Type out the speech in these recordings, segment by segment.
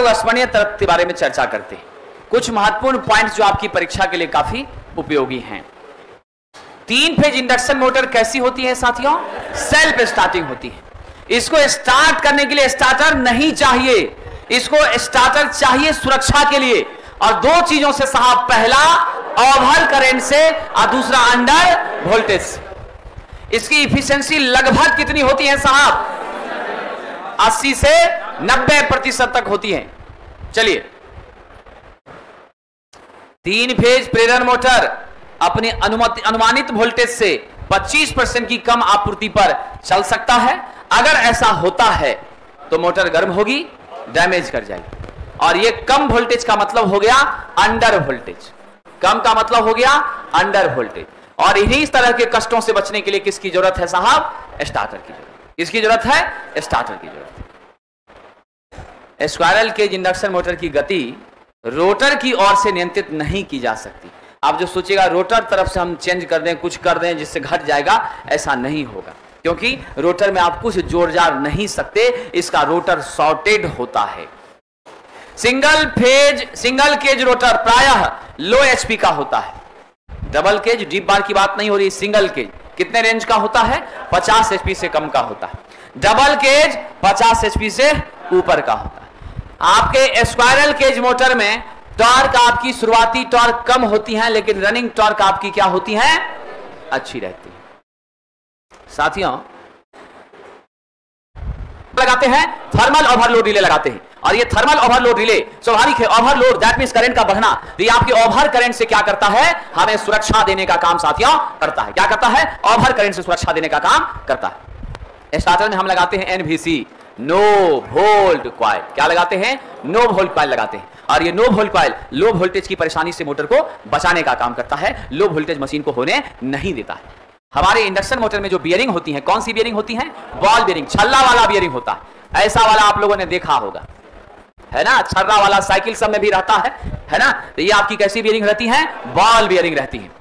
लोग स्मरणीय तर्क के बारे में चर्चा करते हैं। कुछ महत्वपूर्ण पॉइंट्स जो आपकी परीक्षा के लिए काफी उपयोगी हैं। 3 फेज इंडक्शन मोटर कैसी होती है साथियों? सेल्फ स्टार्टिंग होती है। इसको स्टार्ट करने के लिए स्टार्टर नहीं चाहिए, इसको स्टार्टर चाहिए सुरक्षा के लिए। और 2 चीजों से साहब, पहला ओवर करंट से और दूसरा अंडर वोल्टेज से। इसकी इफिशिएंसी लगभग कितनी होती है साहब? 80 से 90% तक होती है। चलिए, 3 फेज प्रेरण मोटर अपने अनुमानित वोल्टेज से 25% की कम आपूर्ति पर चल सकता है। अगर ऐसा होता है तो मोटर गर्म होगी, डैमेज कर जाएगी। और ये कम वोल्टेज का मतलब हो गया अंडर वोल्टेज। कम का मतलब हो गया अंडर वोल्टेज। और इन्हीं तरह के कष्टों से बचने के लिए किसकी जरूरत है साहब? स्टार्टर की जरूरत। किसकी जरूरत है? स्टार्टर की जरूरत है। स्क्वायरल केज इंडक्शन मोटर की गति रोटर की ओर से नियंत्रित नहीं की जा सकती। आप जो सोचिएगा रोटर तरफ से हम चेंज कर दें, कुछ कर दें जिससे घट जाएगा, ऐसा नहीं होगा, क्योंकि रोटर में आप कुछ जोड़ जाड़ नहीं सकते। इसका रोटर शॉर्टेड होता है। सिंगल केज रोटर प्रायः लो एचपी का होता है। डबल केज, डीप बार की बात नहीं हो रही। सिंगल केज कितने रेंज का होता है? 50 एचपी से कम का होता है। डबल केज 50 एचपी से ऊपर का होता है। आपके स्क्वायरल केज मोटर में टॉर्क आपकी शुरुआती टॉर्क कम होती है, लेकिन रनिंग टॉर्क आपकी क्या होती है? अच्छी रहती है। साथियों, लगाते हैं थर्मल ओवरलोड रिले लगाते हैं। और ये थर्मल ओवरलोड रिले स्वाभाविक है, ओवरलोड दैट मींस करंट का बढ़ना। तो ये आपके ओवर करंट से क्या करता है? हमें सुरक्षा देने का काम साथियों करता है। क्या करता है? ओवर करंट से सुरक्षा देने का काम करता है। स्टार्टर में हम लगाते हैं एनवीसी, नो वोल्ट कॉइल। क्या लगाते हैं? नो वोल्ट कॉइल लगाते हैं। और ये no volt coil low voltage की परेशानी से मोटर को बचाने का काम करता है, लो वोल्टेज मशीन को होने नहीं देता है। हमारे इंडक्शन मोटर में जो बियरिंग होती है, कौन सी बियरिंग होती है? बॉल बियरिंग, छल्ला वाला बियरिंग होता है। ऐसा वाला आप लोगों ने देखा होगा, है ना? छर्रा वाला साइकिल सब में भी रहता है ना? तो ये आपकी कैसी बियरिंग रहती है? बॉल बियरिंग रहती है।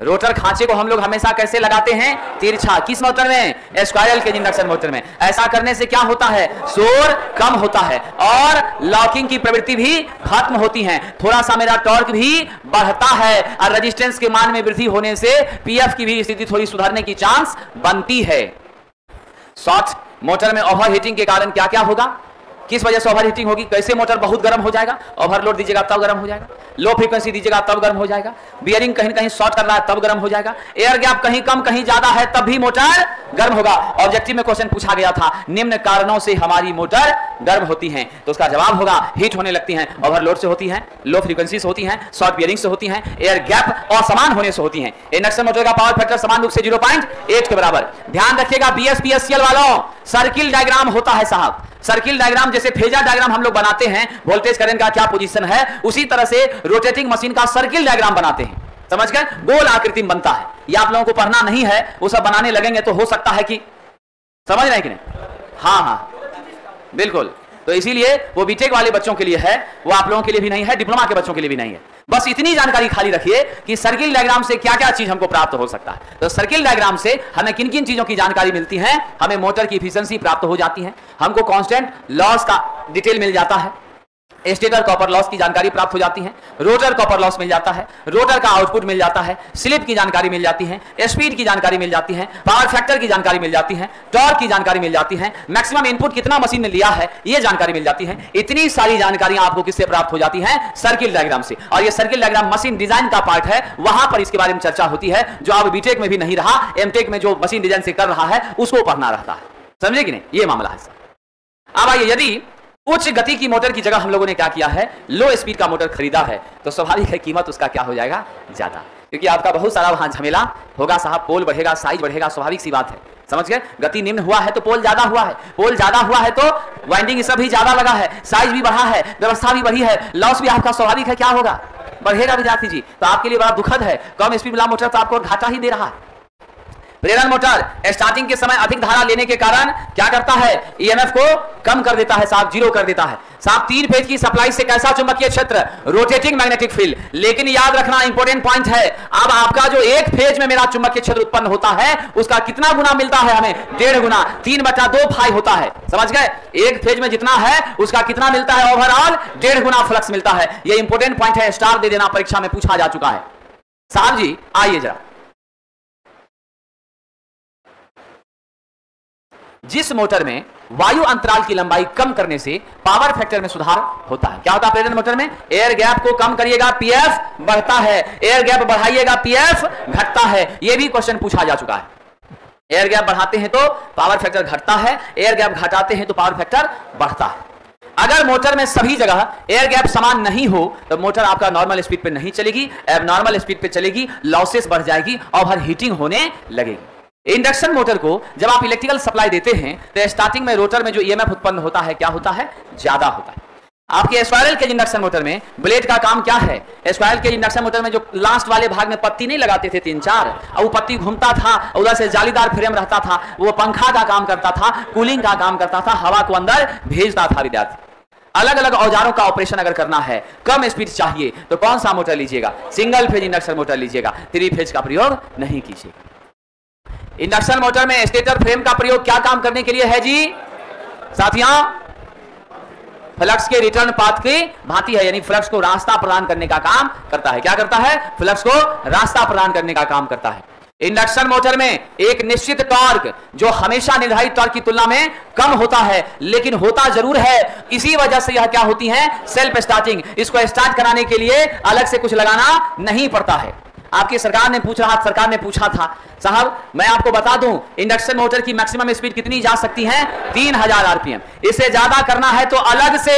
रोटर खांचे को हम लोग हमेशा कैसे लगाते हैं? तिरछा। किस मोटर में? स्क्वायरल केज इंडक्शन मोटर में। ऐसा करने से क्या होता है? शोर कम होता है और लॉकिंग की प्रवृत्ति भी खत्म होती है। थोड़ा सा मेरा टॉर्क भी बढ़ता है और रेजिस्टेंस के मान में वृद्धि होने से पीएफ की भी स्थिति थोड़ी सुधरने की चांस बनती है। शॉर्ट मोटर में ओवर हीटिंग के कारण क्या क्या होगा? किस वजह से ओवर हीटिंग होगी? कैसे मोटर बहुत गर्म हो जाएगा? ओवरलोड दीजिएगा तब गर्म हो जाएगा, लो फ्रीक्वेंसी दीजिएगा तब गर्म हो जाएगा, बियरिंग कहीं कहीं शॉर्ट कर रहा है तब गर्म हो जाएगा, एयर गैप कहीं कम कहीं ज्यादा है तब भी मोटर गर्म होगा। ऑब्जेक्टिव में क्वेश्चन पूछा गया था, निम्न कारणों से हमारी मोटर गर्म होती है, तो उसका जवाब होगा हीट होने लगती है, ओवरलोड से होती है, लो फ्रीक्वेंसी से होती है, शॉर्ट बियरिंग से होती है, एयर गैप और समान होने से होती है। इंडक्शन मोटर का पावर फैक्टर समान रूप से 0.8 के बराबर। ध्यान रखिएगा बीएसपीएससीएल वालों, सर्किल डायग्राम होता है साहब। सर्किल डायग्राम जैसे फेजर डायग्राम हम लोग बनाते हैं, वोल्टेज करंट का क्या पोजीशन है, उसी तरह से रोटेटिंग मशीन का सर्किल डायग्राम बनाते हैं। समझ गए? गोल आकृति में बनता है। ये आप लोगों को पढ़ना नहीं है, वो सब बनाने लगेंगे तो हो सकता है कि समझ रहे हैं कि नहीं? हाँ हाँ बिल्कुल। तो इसीलिए वो बीटेक वाले बच्चों के लिए है, वो आप लोगों के लिए भी नहीं है, डिप्लोमा के बच्चों के लिए भी नहीं है। बस इतनी जानकारी खाली रखिए कि सर्किल डायग्राम से क्या क्या चीज हमको प्राप्त हो सकता है। तो सर्किल डायग्राम से हमें किन किन चीजों की जानकारी मिलती है? हमें मोटर की एफिशिएंसी प्राप्त हो जाती है, हमको कांस्टेंट लॉस का डिटेल मिल जाता है, स्टेटर कॉपर लॉस की जानकारी प्राप्त हो जाती है, रोटर कॉपर लॉस मिल जाता है, रोटर का आउटपुट मिल जाता है, स्लिप की जानकारी मिल जाती है, स्पीड की जानकारी मिल जाती है, पावर फैक्टर की जानकारी मिल जाती है, टॉर्क की जानकारी मिल जाती है, मैक्सिमम इनपुट कितना मशीन ने लिया है ये जानकारी मिल जाती है। इतनी सारी जानकारियां आपको किससे प्राप्त हो जाती है? सर्किल डायग्राम से। और ये सर्किल डायग्राम मशीन डिजाइन का पार्ट है, वहां पर इसके बारे में चर्चा होती है, जो आप बीटेक में भी नहीं रहा, एमटेक में जो मशीन डिजाइन से कर रहा है उसको पढ़ना रहता है। समझे कि नहीं? ये मामला है। अब आइए, यदि उच्च गति की मोटर की जगह हम लोगों ने क्या किया है? लो स्पीड का मोटर खरीदा है, तो स्वाभाविक है कीमत उसका क्या हो जाएगा? ज्यादा, क्योंकि आपका बहुत सारा वहां झमेला होगा साहब, पोल बढ़ेगा, साइज बढ़ेगा, स्वाभाविक सी बात है। समझ गए? गति निम्न हुआ है तो पोल ज्यादा हुआ है, पोल ज्यादा हुआ है तो वाइंडिंग सब भी ज्यादा लगा है, साइज भी बढ़ा है, व्यवस्था भी बढ़ी है, लॉस भी आपका स्वाभाविक है क्या होगा? बढ़ेगा विद्यार्थी जी। तो आपके लिए बड़ा दुखद है, कम स्पीड वाला मोटर तो आपको घाटा ही दे रहा है। प्रेरण मोटर स्टार्टिंग के समय अधिक धारा लेने के कारण क्या करता है, ईएमएफ को कम कर देता है साहब, जीरो कर देता है साहब। 3 फेज की सप्लाई से कैसा चुंबकीय क्षेत्र, रोटेटिंग मैग्नेटिक फील्ड। लेकिन याद रखना इंपॉर्टेंट पॉइंट है, अब आपका जो एक फेज में मेरा चुंबकीय क्षेत्र उत्पन्न होता है उसका कितना गुना मिलता है हमें, 1.5 गुना, 3/2 फाई होता है, समझ गए। एक फेज में जितना है उसका कितना मिलता है, ओवरऑल 1.5 गुना फ्लक्स मिलता है। यह इंपॉर्टेंट पॉइंट है, स्टार दे देना, परीक्षा में पूछा जा चुका है साहब जी। आइए जरा, जिस मोटर में वायु अंतराल की लंबाई कम करने से पावर फैक्टर में सुधार होता है, क्या होता है प्रेरण मोटर में, एयर गैप को कम करिएगा पीएफ बढ़ता है, एयर गैप बढ़ाइएगा पीएफ घटता है। यह भी क्वेश्चन पूछा जा चुका है। एयर गैप बढ़ाते हैं तो पावर फैक्टर घटता है, एयर गैप घटाते हैं तो पावर फैक्टर बढ़ता है। अगर मोटर में सभी जगह एयर गैप समान नहीं हो तो मोटर आपका नॉर्मल स्पीड पे नहीं चलेगी, एबनॉर्मल स्पीड पे चलेगी, लॉसेस बढ़ जाएगी, ओवर हीटिंग होने लगेगी। इंडक्शन मोटर को जब आप इलेक्ट्रिकल सप्लाई देते हैं तो स्टार्टिंग में रोटर में जो ईएमएफ उत्पन्न होता है क्या होता है, ज्यादा होता है। आपके स्क्वायरल केज इंडक्शन मोटर में ब्लेड का काम क्या है, स्क्वायरल केज इंडक्शन मोटर में जो लास्ट वाले भाग में पत्ती नहीं लगाते थे 3-4, और वो पत्ती घूमता था, उधर से जालीदार फ्रेम रहता था, वो पंखा का काम करता था, कूलिंग का काम करता था, हवा को अंदर भेजता था। विद्यार्थी, अलग अलग औजारों का ऑपरेशन अगर करना है, कम स्पीड चाहिए तो कौन सा मोटर लीजिएगा, सिंगल फेज इंडक्शन मोटर लीजिएगा, 3 फेज का प्रयोग नहीं कीजिएगा। इंडक्शन मोटर में स्टेटर फ्रेम का प्रयोग क्या काम करने के लिए है जी साथियों, फ्लक्स के रिटर्न पाथ की भांति है, यानी फ्लक्स को रास्ता प्रदान करने का काम करता है। क्या करता है, फ्लक्स को रास्ता प्रदान करने का काम करता है। इंडक्शन मोटर में एक निश्चित टॉर्क जो हमेशा निर्धारित टॉर्क की तुलना में कम होता है, लेकिन होता जरूर है। इसी वजह से यह क्या होती है, सेल्फ स्टार्टिंग। इसको स्टार्ट कराने के लिए अलग से कुछ लगाना नहीं पड़ता है। आपकी सरकार ने पूछा था साहब, मैं आपको बता दूं इंडक्शन मोटर की मैक्सिमम स्पीड कितनी जा सकती है, 3000 आरपीएम। इसे ज्यादा करना है तो अलग से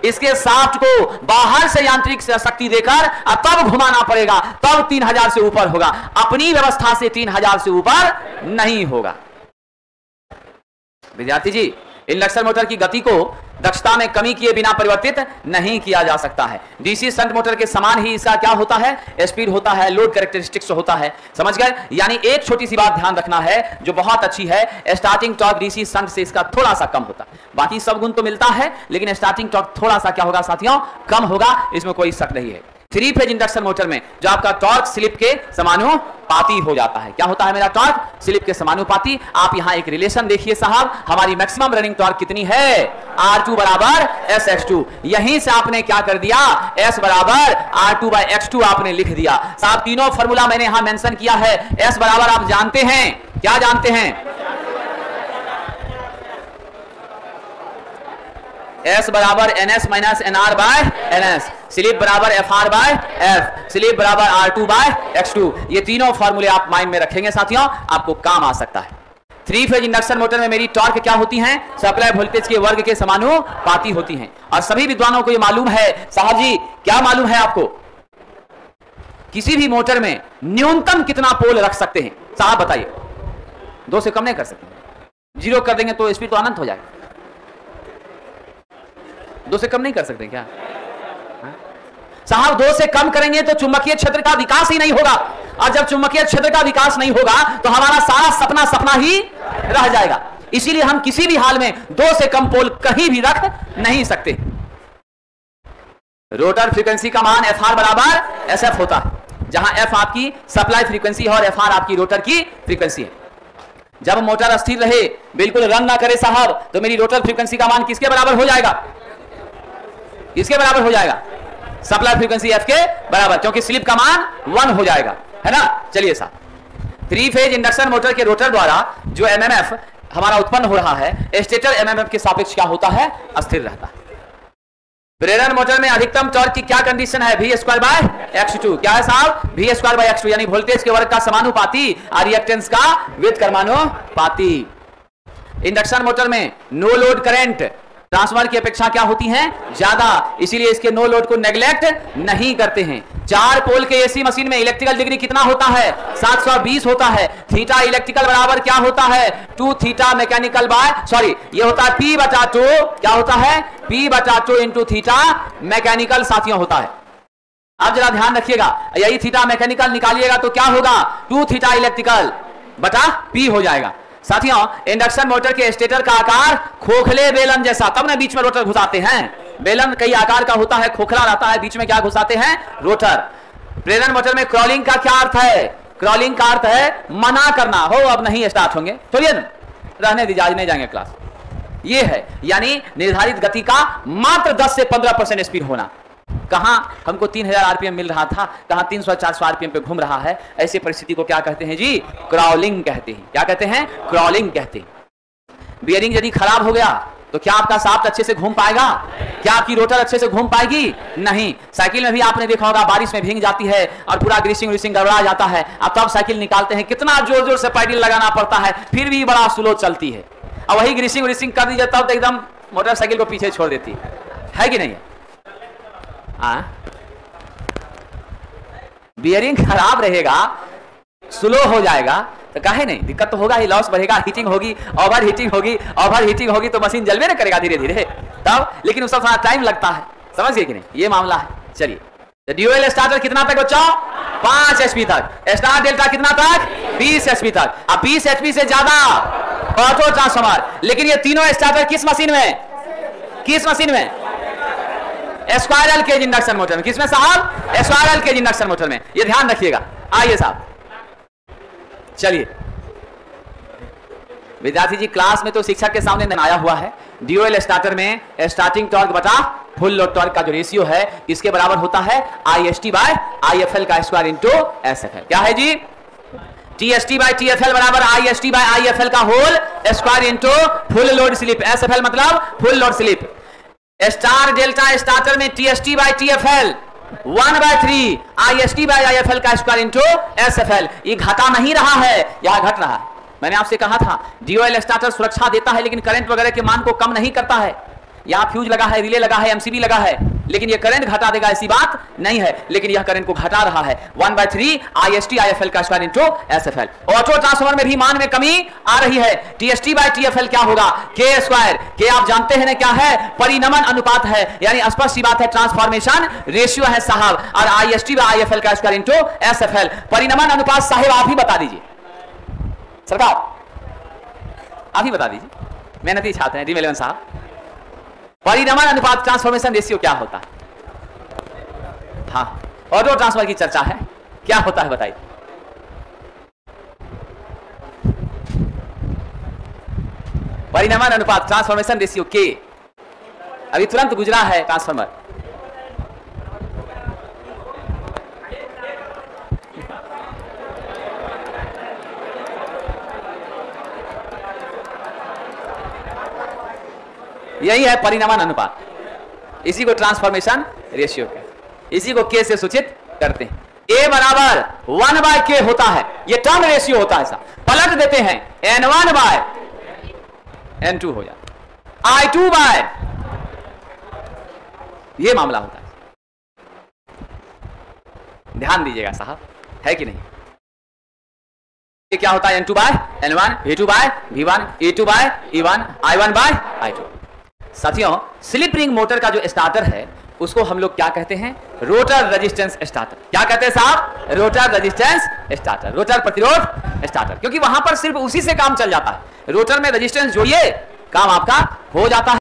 इसके शाफ्ट को बाहर से यांत्रिक शक्ति देकर तब घुमाना पड़ेगा, तब 3000 से ऊपर होगा। अपनी व्यवस्था से 3000 से ऊपर नहीं होगा। विद्यार्थी जी, इंडक्शन मोटर की गति को दक्षता में कमी किए बिना परिवर्तित नहीं किया जा सकता है। डीसी शंट मोटर के समान ही इसका क्या होता है, स्पीड होता है, लोड कैरेक्टरिस्टिक्स होता है, समझ गए। यानी एक छोटी सी बात ध्यान रखना है जो बहुत अच्छी है, स्टार्टिंग टॉर्क डीसी शंट से इसका थोड़ा सा कम होता है। बाकी सब गुण तो मिलता है, लेकिन स्टार्टिंग टॉर्क थोड़ा सा क्या होगा साथियों, कम होगा, इसमें कोई शक नहीं है। 3 फेज इंडक्शन मोटर में जो आपका टॉर्क स्लिप के समानुपाती हो जाता है, क्या होता है मेरा टॉर्क स्लिप के समानुपाती। आप यहां एक रिलेशन देखिए साहब, हमारी मैक्सिमम रनिंग टॉर्क कितनी है, R2 बराबर SX2। यहीं से आपने क्या कर दिया, S बराबर R2/X2 आपने लिख दिया साहब। तीनों फॉर्मूला मैंने यहां मेंशन किया है। S बराबर आप जानते हैं, क्या जानते हैं, S बराबर NS माइनस NR/NS, स्लिप बराबर FR/F, स्लिप बराबर R2/X2। ये तीनों फॉर्मूले आप माइंड में रखेंगे साथियों, आपको काम आ सकता है। 3 फेज इंडक्शन मोटर में मेरी टॉर्क क्या होती हैं, सप्लाई वोल्टेज के वर्ग के समानुपाती होती हैं। और सभी विद्वानों को ये मालूम है साहब जी, क्या मालूम है आपको, किसी भी मोटर में न्यूनतम कितना पोल रख सकते हैं साहब बताइए। 2 से कम नहीं कर सकते, 0 कर देंगे तो स्पीड तो अनंत हो जाएगा। 2 से कम नहीं कर सकते क्या साहब, 2 से कम करेंगे तो चुंबकीय क्षेत्र का विकास ही नहीं होगा, और जब चुंबकीय क्षेत्र का विकास नहीं होगा तो हमारा सारा सपना ही रह जाएगा। इसीलिए हम किसी भी हाल में 2 से कम पोल कहीं भी रख नहीं सकते। रोटर फ्रीक्वेंसी का मान FR बराबर SF होता है, जहां F आपकी सप्लाई फ्रीक्वेंसी है और FR आपकी रोटर की फ्रीक्वेंसी है। जब मोटर स्थिर रहे, बिल्कुल रन ना करे साहब, तो मेरी रोटर फ्रीक्वेंसी का मान किसके बराबर हो जाएगा, किसके बराबर हो जाएगा, सप्लाई फ्रीक्वेंसी F के बराबर, क्योंकि स्लिप का मान 1 हो जाएगा, है ना। चलिए साहब, 3 फेज इंडक्शन मोटर के रोटर द्वारा जो MMF हमारा उत्पन्न हो रहा है, स्टेटर MMF के सापेक्ष क्या होता है, अस्थिर रहता है। प्रेरण मोटर में अधिकतम टॉर्क की क्या कंडीशन है, V²/X2। क्या है साहब, V²/X2, यानी वोल्टेज के वर्ग का समानुपाती और रिएक्टेंस का विद कर्मानुपाती। इंडक्शन मोटर में नो लोड करंट ट्रांसफार्मर की अपेक्षा क्या होती हैं, ज्यादा, इसीलिए इसके नो लोड को नेग्लेक्ट नहीं करते हैं। 4 पोल के एसी मशीन में इलेक्ट्रिकल डिग्री कितना होता है, 720 होता है। थीटा इलेक्ट्रिकल बराबर क्या होता है, 2 थीटा मैकेनिकल ये होता है P/2, क्या होता है, P/2 इंटू थीटा मैकेनिकल साथियों होता है। अब जरा ध्यान रखिएगा, यही थीटा मैकेनिकल निकालिएगा तो क्या होगा, 2 थीटा इलेक्ट्रिकल बटा P हो जाएगा। साथियों, इंडक्शन मोटर के स्टेटर का आकार खोखले बेलन जैसा, तब ना बीच में रोटर घुसाते हैं। बेलन कई आकार का होता है, खोखला रहता है, बीच में क्या घुसाते हैं? रोटर। प्रेरण मोटर में क्रॉलिंग का क्या अर्थ है? क्रॉलिंग का अर्थ है मना करना। हो अब नहीं स्टार्ट होंगे, तो ये रहने दीजिए, आज नहीं जाएंगे क्लास। ये है यानी निर्धारित गति का मात्र 10 से 15% स्पीड होना। कहां हमको 3000 आरपीएम मिल रहा था, कहां 300-400 आरपीएम पे घूम रहा है। ऐसी परिस्थिति को क्या कहते हैं जी? क्रॉलिंग कहते हैं। क्या कहते हैं? क्रॉलिंग कहते हैं। बियरिंग यदि खराब हो गया तो क्या आपका शाफ्ट अच्छे से घूम पाएगा? क्या आपकी रोटर अच्छे से घूम पाएगी? नहीं। साइकिल में भी आपने देखा होगा, बारिश में भीग जाती है और पूरा ग्रीसिंग गड़बड़ा जाता है। अब तब साइकिल निकालते हैं, कितना जोर जोर से पैडल लगाना पड़ता है, फिर भी बड़ा स्लो चलती है। और वही ग्रीसिंग कर दी जाता है तो एकदम मोटरसाइकिल को पीछे छोड़ देती है कि नहीं? बियरिंग खराब रहेगा, स्लो हो जाएगा तो काहे नहीं? दिक्कत तो होगा ही, लॉस बढ़ेगा, हीटिंग होगी, ओवर हीटिंग होगी तो मशीन जलवे ना करेगा धीरे धीरे तब। लेकिन उसका थोड़ा टाइम लगता है, समझ गए कि नहीं? ये मामला है। चलिए, ड्यूअल स्टार्टर कितना तक बच्चों? 5 HP तक। स्टार डेल्टा कितना तक? 20 HP तक। अब 20 HP से ज्यादा ऑटो ट्रांसफॉर्मर। लेकिन ये तीनों स्टार्टर किस मशीन में? स्क्वायरल केज इंडक्शन मोटर में। किसमें साहब? स्क्वायरल केज इंडक्शन मोटर में। ये ध्यान रखिएगा। आइए साहब, चलिए विद्यार्थी जी, क्लास में तो शिक्षक के सामने बनाया हुआ है ड्यूअल स्टार्टर में स्टार्टिंग टॉर्क बटा फुल लोड टॉर्क का जो रेशियो है इसके बराबर होता है IST/IFL का स्क्वायर इंटू SFL। क्या है जी? TST/TFL बराबर IST/IFL का whole square into full load slip. SFL मतलब full load slip. Star delta starter में TST/TFL 1/3 IST/IFL का स्क्वायर इंटू SFL। ये घटा नहीं रहा है, यह घट रहा है। मैंने आपसे कहा था ड्यूअल स्टार्टर सुरक्षा देता है लेकिन करंट वगैरह के मान को कम नहीं करता है। यहाँ फ्यूज लगा है, रिले लगा है, MCB लगा है, लेकिन ये करंट घटा देगा ऐसी बात नहीं है। लेकिन यह करंट को घटा रहा है। 1/3 IST/IFL का square into SFL। Auto transformer में भी मान में कमी आ रही है। TST/TFL क्या होगा? K square. K आप जानते हैं ना क्या है? परिनमन अनुपात है, यानी स्पष्ट सी बात है ट्रांसफॉर्मेशन रेशियो है साहब। और IST/IFL का स्क्वायर इंटू SFL। परिनमन अनुपात साहेब आप ही बता दीजिए, सरकार आप ही बता दीजिए, मेहनती छात्र हैं D11 साहब। परिनमन अनुपात ट्रांसफॉर्मेशन रेशियो क्या होता है? हाँ, ऑटो ट्रांसफार्मर की चर्चा है, क्या होता है बताइए। परिनमन अनुपात ट्रांसफॉर्मेशन रेशियो के अभी तुरंत गुजरा है ट्रांसफार्मर। यही है परिनमन अनुपात, इसी को ट्रांसफॉर्मेशन रेशियो कहते, इसी को के से सूचित करते हैं। A बराबर 1/K होता है, ये टर्न रेशियो होता है। ऐसा पलट देते हैं, N1/N2 हो जाता, I2/, ये मामला होता है। ध्यान दीजिएगा साहब, है कि नहीं? ये क्या होता है? N2/N1, V2/V1, E2/E1, I1/I2। साथियों, स्लिप रिंग मोटर का जो स्टार्टर है उसको हम लोग क्या कहते हैं? Rotor resistance starter. क्या कहते हैं साहब? रोटर रेजिस्टेंस स्टार्टर, रोटर प्रतिरोध स्टार्टर। क्योंकि वहां पर सिर्फ उसी से काम चल जाता है। रोटर में रेजिस्टेंस जोड़िए, काम आपका हो जाता है।